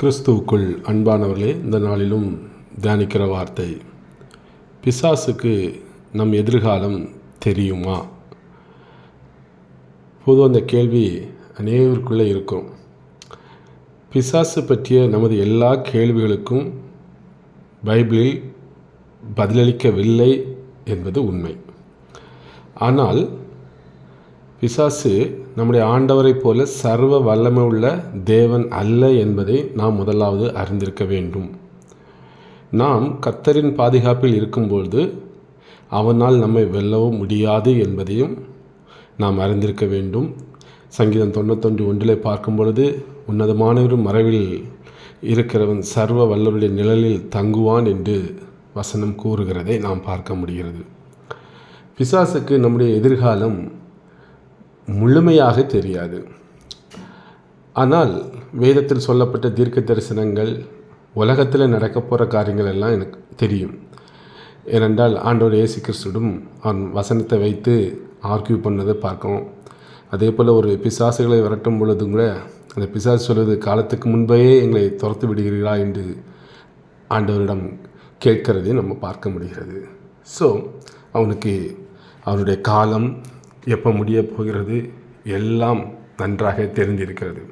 கிறிஸ்துவுக்குள் அன்பானவர்களே, இந்த நாளிலும் தியானிக்கிற வார்த்தை, பிசாசுக்கு நம் எதிர்காலம் தெரியுமா? பொதுவாக அந்த கேள்வி அநேகருக்குள்ளே இருக்கும். பிசாசு பற்றிய நமது எல்லா கேள்விகளுக்கும் பைபிளில் பதிலளிக்கவில்லை என்பது உண்மை. ஆனால் பிசாசு நம்முடைய ஆண்டவரைப் போல சர்வ வல்லமை உள்ள தேவன் அல்ல என்பதை நாம் முதலாவது அறிந்திருக்க வேண்டும். நாம் கர்த்தரின் பாதுகாப்பில் இருக்கும்பொழுது அவனால் நம்மை வெல்லவும் முடியாது என்பதையும் நாம் அறிந்திருக்க வேண்டும். சங்கீதம் 91:1 பார்க்கும் பொழுது, உன்னதமானவர் மறைவில் இருக்கிறவன் சர்வ வல்லவருடைய நிழலில் தங்குவான் என்று வசனம் கூறுகிறதை நாம் பார்க்க முடிகிறது. பிசாசுக்கு நம்முடைய எதிர்காலம் முழுமையாக தெரியாது. ஆனால் வேதத்தில் சொல்லப்பட்ட தீர்க்க தரிசனங்கள், உலகத்தில் நடக்க போகிற காரியங்கள் எல்லாம் எனக்கு தெரியும். ஏனென்றால் ஆண்டவர் இயேசு கிறிஸ்துவிடம் அவன் வசனத்தை வைத்து ஆர்கியூ பண்ணதை பார்க்கணும். அதே போல் ஒரு பிசாசுகளை விரட்டும் பொழுதும் கூட அந்த பிசாசு சொல்வது, காலத்துக்கு முன்பே எங்களை துரத்து விடுகிறீர்களா என்று ஆண்டவரிடம் கேட்கிறதையும் நம்ம பார்க்க முடிகிறது. ஸோ அவனுக்கு அவனுடைய காலம் எப்போ முடிய போகிறது எல்லாம் நன்றாக தெரிந்திருக்கிறது.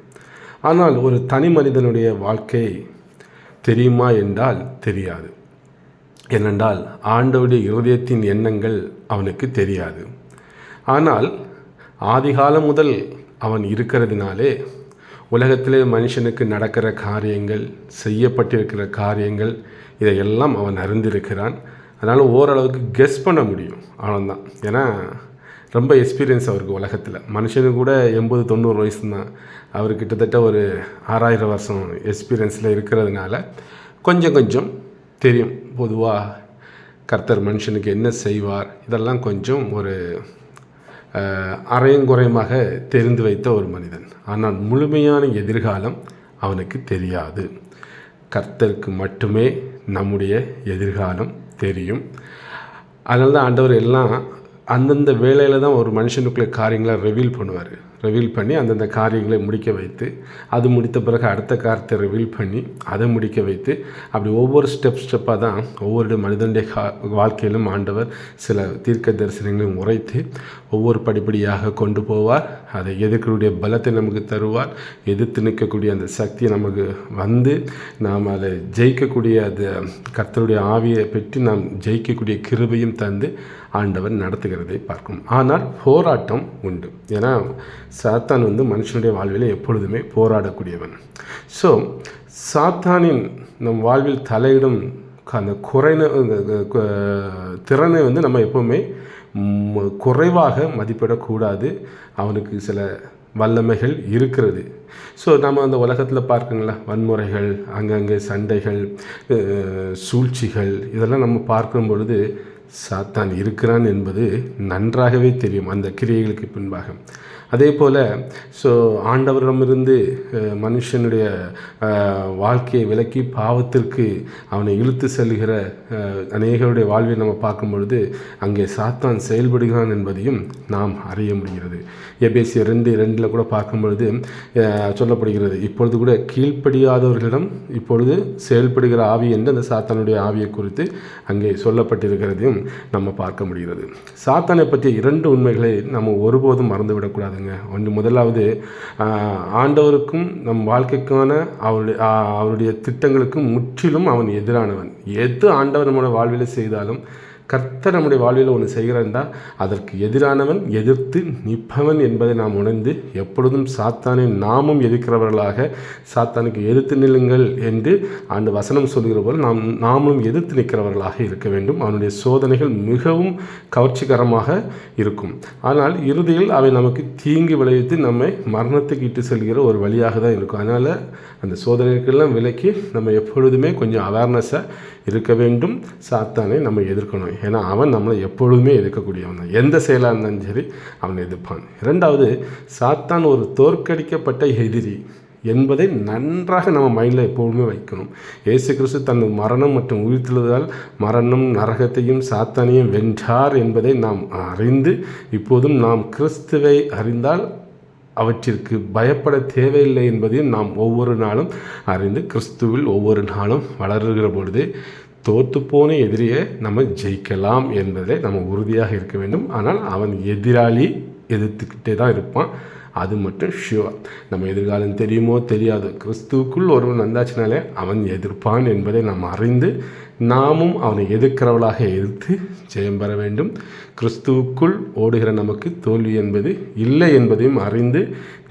ஆனால் ஒரு தனி மனிதனுடைய வாழ்க்கை தெரியுமா என்றால் தெரியாது. ஏனென்றால் ஆண்டவருடைய இருதயத்தின் எண்ணங்கள் அவனுக்கு தெரியாது. ஆனால் ஆதிகாலம் முதல் அவன் இருக்கிறதுனாலே உலகத்திலே மனுஷனுக்கு நடக்கிற காரியங்கள், செய்யப்பட்டிருக்கிற காரியங்கள், இதையெல்லாம் அவன் அறிந்திருக்கிறான். அதனால் ஓரளவுக்கு கெஸ் பண்ண முடியும். அவ்வளோதான். ஏன்னா ரொம்ப எக்ஸ்பீரியன்ஸ் அவருக்கு உலகத்தில். மனுஷனுக்கு கூட 80-90 வயசு தான். அவர் கிட்டத்தட்ட ஒரு 6000 வருஷம் எக்ஸ்பீரியன்ஸில் இருக்கிறதுனால கொஞ்சம் தெரியும். பொதுவாக கர்த்தர் மனுஷனுக்கு என்ன செய்வார் இதெல்லாம் கொஞ்சம் ஒரு அரையங்குறையமாக தெரிந்து வைத்த ஒரு மனிதன். ஆனால் முழுமையான எதிர்காலம் அவனுக்கு தெரியாது. கர்த்தருக்கு மட்டுமே நம்முடைய எதிர்காலம் தெரியும். அதனால தான் ஆண்டவர் எல்லாம் அந்தந்த வேளையில் தான் ஒரு மனுஷனுக்குள்ள காரியங்களை ரிவீல் பண்ணுவார். ரிவீல் பண்ணி அந்தந்த காரியங்களை முடிக்க வைத்து, அது முடித்த பிறகு அடுத்த காரியத்தை ரிவீல் பண்ணி அதை முடிக்க வைத்து, அப்படி ஒவ்வொரு ஸ்டெப்பாக தான் ஒவ்வொரு மனிதனுடைய வாழ்க்கையிலும் ஆண்டவர் சில தீர்க்க தரிசனங்களையும் உரைத்து ஒவ்வொரு படிப்படியாக கொண்டு போவார். அதை எதிர்க்கக்கூடிய பலத்தை நமக்கு தருவார். எதிர்த்து நிற்கக்கூடிய அந்த சக்தியை நமக்கு வந்து நாம் அதை ஜெயிக்கக்கூடிய அந்த கர்த்தருடைய ஆவியை பெற்று நாம் ஜெயிக்கக்கூடிய கிருபையும் தந்து ஆண்டவர் நடத்துகிறதை பார்க்கும். ஆனால் போராட்டம் உண்டு. ஏன்னா சாத்தான் மனுஷனுடைய வாழ்வில் எப்பொழுதுமே போராடக்கூடியவன். ஸோ சாத்தானின் நம் வாழ்வில் தலையிடும் அந்த திறனை நம்ம எப்போவுமே குறைவாக மதிப்பிடக்கூடாது. அவனுக்கு சில வல்லமைகள் இருக்கிறது. ஸோ நம்ம அந்த உலகத்தில் பார்க்குங்களா, வன்முறைகள், அங்கங்கே சண்டைகள், சூழ்ச்சிகள், இதெல்லாம் நம்ம பார்க்கும் பொழுது சாத்தான் இருக்கிறான் என்பது நன்றாகவே தெரியும் அந்த கிரியைகளுக்கு பின்பாக. அதே போல் ஆண்டவரிடமிருந்து மனுஷனுடைய வாழ்க்கையை விலக்கி பாவத்திற்கு அவனை இழுத்து செல்கிற அநேகருடைய வாழ்வை நம்ம பார்க்கும் பொழுது அங்கே சாத்தான் செயல்படுகிறான் என்பதையும் நாம் அறிய முடிகிறது. எபேசியர் 2:2 கூட பார்க்கும் பொழுது சொல்லப்படுகிறது, இப்பொழுது கூட கீழ்ப்படியாதவர்களிடம் இப்பொழுது செயல்படுகிற ஆவி என்று அந்த சாத்தானுடைய ஆவியை குறித்து அங்கே சொல்லப்பட்டிருக்கிறதையும் நம்ம பார்க்க முடிகிறது. சாத்தானை பற்றிய 2 உண்மைகளை நம்ம ஒருபோதும் மறந்துவிடக்கூடாதுங்க. ஒன்று, முதலாவது, ஆண்டவருக்கும் நம் வாழ்க்கைக்கான அவருடைய திட்டங்களுக்கும் முற்றிலும் அவன் எதிரானவன். எது ஆண்டவர் நம்முடைய வாழ்வில் செய்தாலும், கர்த்தர் நம்முடைய வாழ்வில் ஒன்று செய்கிறான்டா அதற்கு எதிரானவன், எதிர்த்து நிற்பவன் என்பதை நாம் உணர்ந்து எப்பொழுதும் சாத்தானை நாமும் எதிர்க்கிறவர்களாக, சாத்தானுக்கு எதிர்த்து நில்லுங்கள் என்று அந்த வசனம் சொல்கிற போல் நாமும் எதிர்த்து நிற்கிறவர்களாக இருக்க வேண்டும். அவனுடைய சோதனைகள் மிகவும் கவர்ச்சிகரமாக இருக்கும். ஆனால் இறுதியில் அவை நமக்கு தீங்கு விளைவித்து நம்மை மரணத்துக்கு இட்டு செல்கிற ஒரு வழியாக தான் இருக்கும். அதனால் அந்த சோதனைக்கெல்லாம் விலக்கி நம்ம எப்பொழுதுமே கொஞ்சம் அவேர்னஸாக இருக்க வேண்டும். சாத்தானை நம்ம எதிர்க்கணும். ஏன்னா அவன் நம்மளை எப்பொழுதுமே எதிர்க்கக்கூடியவன் தான். எந்த செயலாக இருந்தாலும் சரி அவனை எதிர்ப்பான். 2வது, சாத்தான் ஒரு தோற்கடிக்கப்பட்ட எதிரி என்பதை நன்றாக நம்ம மைண்டில் எப்பொழுதுமே வைக்கணும். இயேசு கிறிஸ்து தன் மரணம் மற்றும் உயிர்த்தெழுதலால் மரணம், நரகத்தையும் சாத்தானையும் வென்றார் என்பதை நாம் அறிந்து, இப்போதும் நாம் கிறிஸ்துவை அறிந்தால் அவற்றிற்கு பயப்பட தேவையில்லை என்பதையும் நாம் ஒவ்வொரு நாளும் அறிந்து கிறிஸ்துவில் ஒவ்வொரு நாளும் வளருகிற பொழுது தோற்றுப்போன எதிரியை நம்ம ஜெயிக்கலாம் என்பதை நம்ம உறுதியாக இருக்க வேண்டும். ஆனால் அவன் எதிராளி எதிர்த்துக்கிட்டே தான் இருப்பான், அது மட்டும் ஷுவர். நம்ம எதிர்காலம் தெரியுமோ தெரியாது, கிறிஸ்துவுக்குள் ஒருவன் வந்தாச்சுனாலே அவன் எதிர்ப்பான் என்பதை நாம் அறிந்து நாமும் அவனை எதிர்க்கிறவளாக எதிர்த்து ஜெயம் பெற வேண்டும். கிறிஸ்துவுக்குள் ஓடுகிற நமக்கு தோல்வி என்பது இல்லை என்பதையும் அறிந்து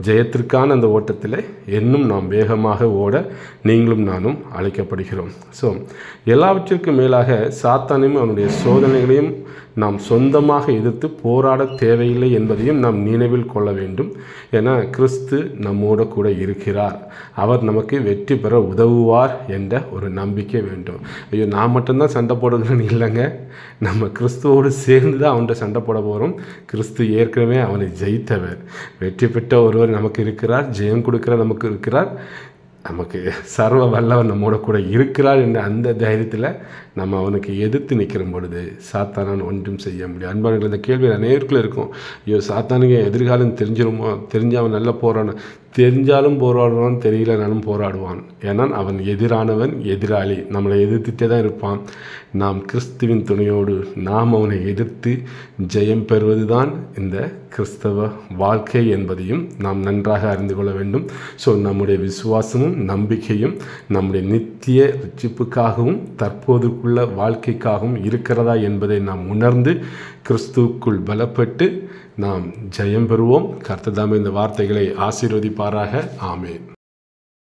ஜெயத்திற்கான அந்த ஓட்டத்தில் இன்னும் நாம் வேகமாக ஓட நீங்களும் நானும் அழைக்கப்படுகிறோம். ஸோ எல்லாவற்றிற்கும் மேலாக சாத்தானையும் அவனுடைய சோதனைகளையும் நாம் சொந்தமாக எதிர்த்து போராட தேவையில்லை என்பதையும் நாம் நினைவில் கொள்ள வேண்டும். ஏன்னா கிறிஸ்து நம்மோடு கூட இருக்கிறார், அவர் நமக்கு வெற்றி பெற உதவுவார் என்ற ஒரு நம்பிக்கை வேண்டும். ஐயோ நான் மட்டும்தான் சண்டை போடுகிறேன்னு இல்லைங்க, நம்ம கிறிஸ்துவோடு சேர்ந்து தான் அவன்கிட்ட சண்டை போட போகிறோம். கிறிஸ்து ஏற்கனவே அவனை ஜெயித்தவர், வெற்றி பெற்ற ஒருவர் நமக்கு இருக்கிறார், ஜெயம் கொடுக்கிற நமக்கு இருக்கிறார், நமக்கு சர்வ வல்லவர் நம்மோட கூட இருக்கிறார் என்ற அந்த தைரியத்தில் நம்ம அவனுக்கு எதிர்த்து நிற்கிற பொழுது சாத்தானான் ஒன்றும் செய்ய முடியும். அன்பானவர்கள், இந்த கேள்வி அநேகருக்குள்ள இருக்கும். ஐயோ சாத்தானுக்கு எதிர்காலம் தெரிஞ்சிருமோ, தெரிஞ்சவன் நல்லா போகிறான், தெரிஞ்சாலும் போராடுவான், தெரியலனாலும் போராடுவான். ஏன்னா அவன் எதிரானவன், எதிராளி, நம்மளை எதிர்த்துட்டே தான் இருப்பான். நாம் கிறிஸ்துவின் துணையோடு நாம் அவனை எதிர்த்து ஜெயம் பெறுவது தான் இந்த கிறிஸ்தவ வாழ்க்கை என்பதையும் நாம் நன்றாக அறிந்து கொள்ள வேண்டும். ஸோ நம்முடைய விசுவாசமும் நம்பிக்கையும் நம்முடைய நித்திய ரட்சிப்புக்காகவும் தற்போதுக்குள்ள வாழ்க்கைக்காகவும் இருக்கிறதா என்பதை நாம் உணர்ந்து கிறிஸ்துவுக்குள் பலப்பட்டு நாம் ஜெயம் பெறுவோம். கர்த்தர் தாமே இந்த வார்த்தைகளை ஆசீர்வதிப்பாராக. ஆமென்.